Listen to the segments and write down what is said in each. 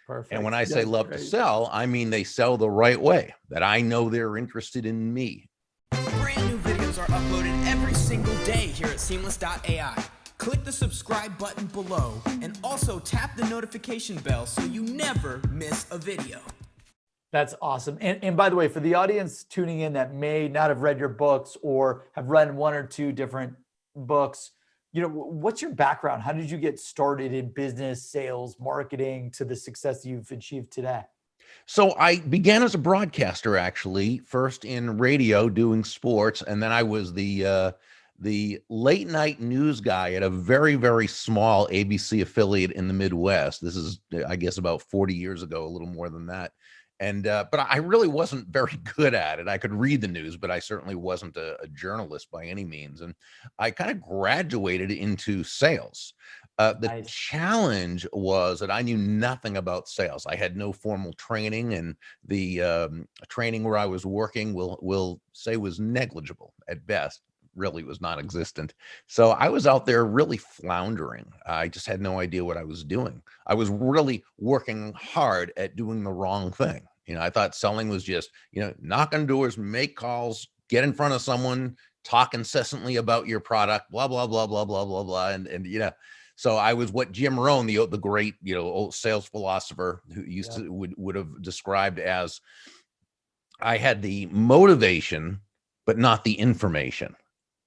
And when Perfect. I say That's love to great. sell, I mean they sell the right way, that I know they're interested in me. Brand new videos are uploaded every single day here at Seamless.AI. Click the subscribe button below and also tap the notification bell so you never miss a video. That's awesome. And by the way, for the audience tuning in that may not have read your books or have read one or two different books, what's your background? How did you get started in business, sales, marketing to the success you've achieved today? So I began as a broadcaster, actually, first in radio doing sports, and then I was the late night news guy at a very, very small ABC affiliate in the Midwest. This is, I guess, about 40 years ago, a little more than that. And but I really wasn't very good at it. I could read the news, but I certainly wasn't a journalist by any means. And I kind of graduated into sales. The Nice. challenge was that I knew nothing about sales. I had no formal training, and the training where I was working will say was negligible at best. Really was non-existent. So I was out there really floundering. I just had no idea what I was doing. I was really working hard at doing the wrong thing. I thought selling was just, knock on doors, make calls, get in front of someone, talk incessantly about your product, blah, blah, blah, blah, blah, blah, blah. And so I was what Jim Rohn, the great, old sales philosopher who used to would have described as, I had the motivation, but not the information.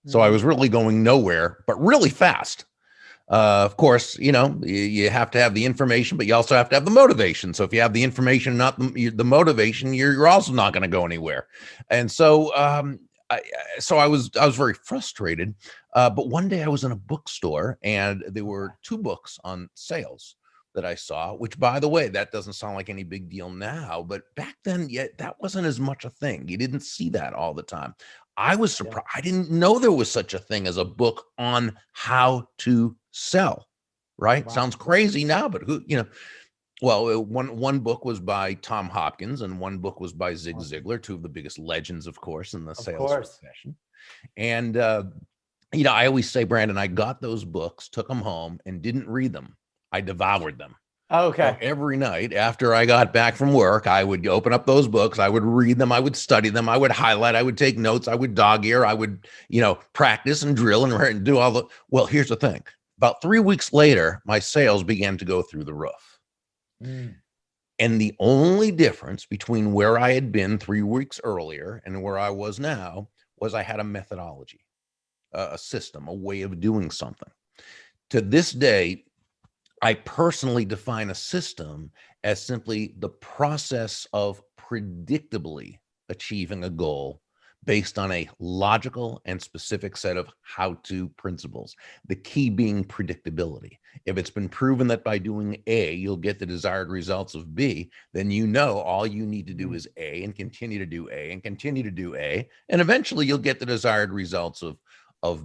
So I was really going nowhere, but really fast. Of course, you have to have the information, but you also have to have the motivation. So if you have the information, not the motivation, you're also not going to go anywhere. And so, I was very frustrated. But one day I was in a bookstore and there were two books on sales that I saw, which, by the way, that doesn't sound like any big deal now, but back then, that wasn't as much a thing. You didn't see that all the time. I was surprised. I didn't know there was such a thing as a book on how to sell, right? Wow. Sounds crazy now, but one book was by Tom Hopkins and one book was by Zig Ziglar, two of the biggest legends, of course, in the sales profession. And, I always say, Brandon, I got those books, took them home and didn't read them. I devoured them. Okay. So every night after I got back from work, I would open up those books. I would read them. I would study them. I would highlight. I would take notes. I would dog ear. I would, practice and drill and do all the. Well, here's the thing. About 3 weeks later, my sales began to go through the roof. And the only difference between where I had been 3 weeks earlier and where I was now was I had a methodology, a system, a way of doing something. To this day, I personally define a system as simply the process of predictably achieving a goal based on a logical and specific set of how-to principles. The key being predictability. If it's been proven that by doing A, you'll get the desired results of B, then all you need to do is A and continue to do A and continue to do A, and eventually you'll get the desired results of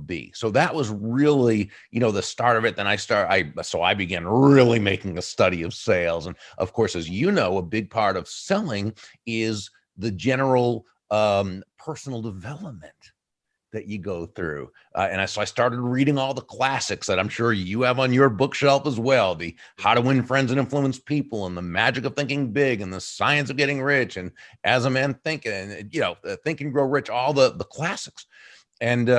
B. So that was really, the start of it. Then I began really making a study of sales. And of course, as you know, a big part of selling is the general personal development that you go through. So I started reading all the classics that I'm sure you have on your bookshelf as well. The How to Win Friends and Influence People and The Magic of Thinking Big and The Science of Getting Rich and As a Man Think, and, Think and Grow Rich, all the classics. And,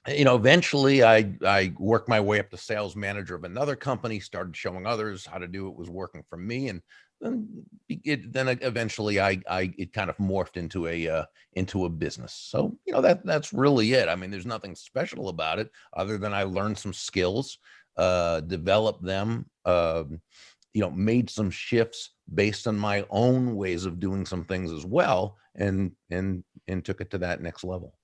eventually I worked my way up to sales manager of another company, started showing others how to do it, was working for me. And then eventually it kind of morphed into a business. So, that's really it. I mean, there's nothing special about it other than I learned some skills, developed them, made some shifts based on my own ways of doing some things as well. And took it to that next level.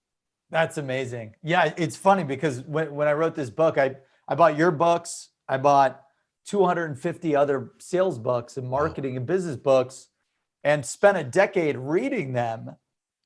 That's amazing. Yeah, it's funny because when I wrote this book, I bought your books. I bought 250 other sales books and marketing and business books and spent a decade reading them,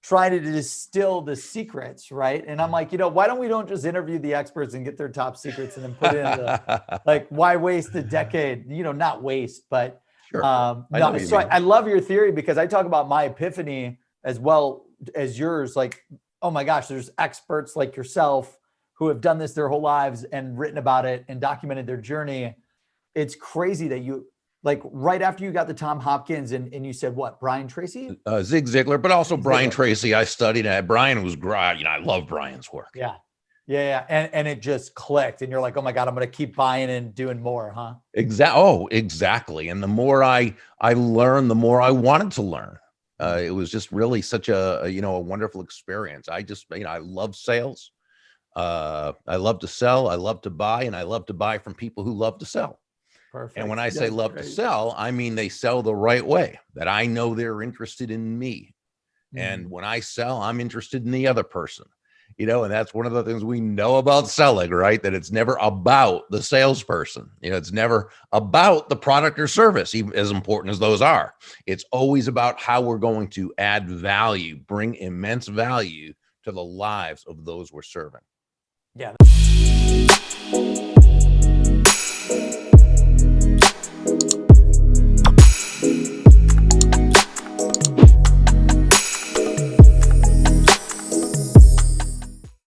trying to distill the secrets, right? And I'm like, why don't just interview the experts and get their top secrets and then put it in the, why waste a decade? Not waste, but sure. I love your theory because I talk about my epiphany as well as yours. Like, oh my gosh, there's experts like yourself who have done this their whole lives and written about it and documented their journey. It's crazy that like right after you got the Tom Hopkins and you said what, Brian Tracy? Zig Ziglar, but also Zig Brian Ziglar. Tracy. I studied at Brian was great. You know, I love Brian's work. Yeah. Yeah. And it just clicked and you're like, oh my God, I'm going to keep buying and doing more, huh? Exactly. And the more I learned, the more I wanted to learn. It was just really such a wonderful experience. I love sales. I love to sell. I love to buy, and I love to buy from people who love to sell. Perfect. And when I say That's love to great. sell, I mean they sell the right way, that I know they're interested in me. And when I sell, I'm interested in the other person, and that's one of the things we know about selling, right? That it's never about the salesperson. It's never about the product or service, even as important as those are. It's always about how we're going to add value, bring immense value to the lives of those we're serving. Yeah.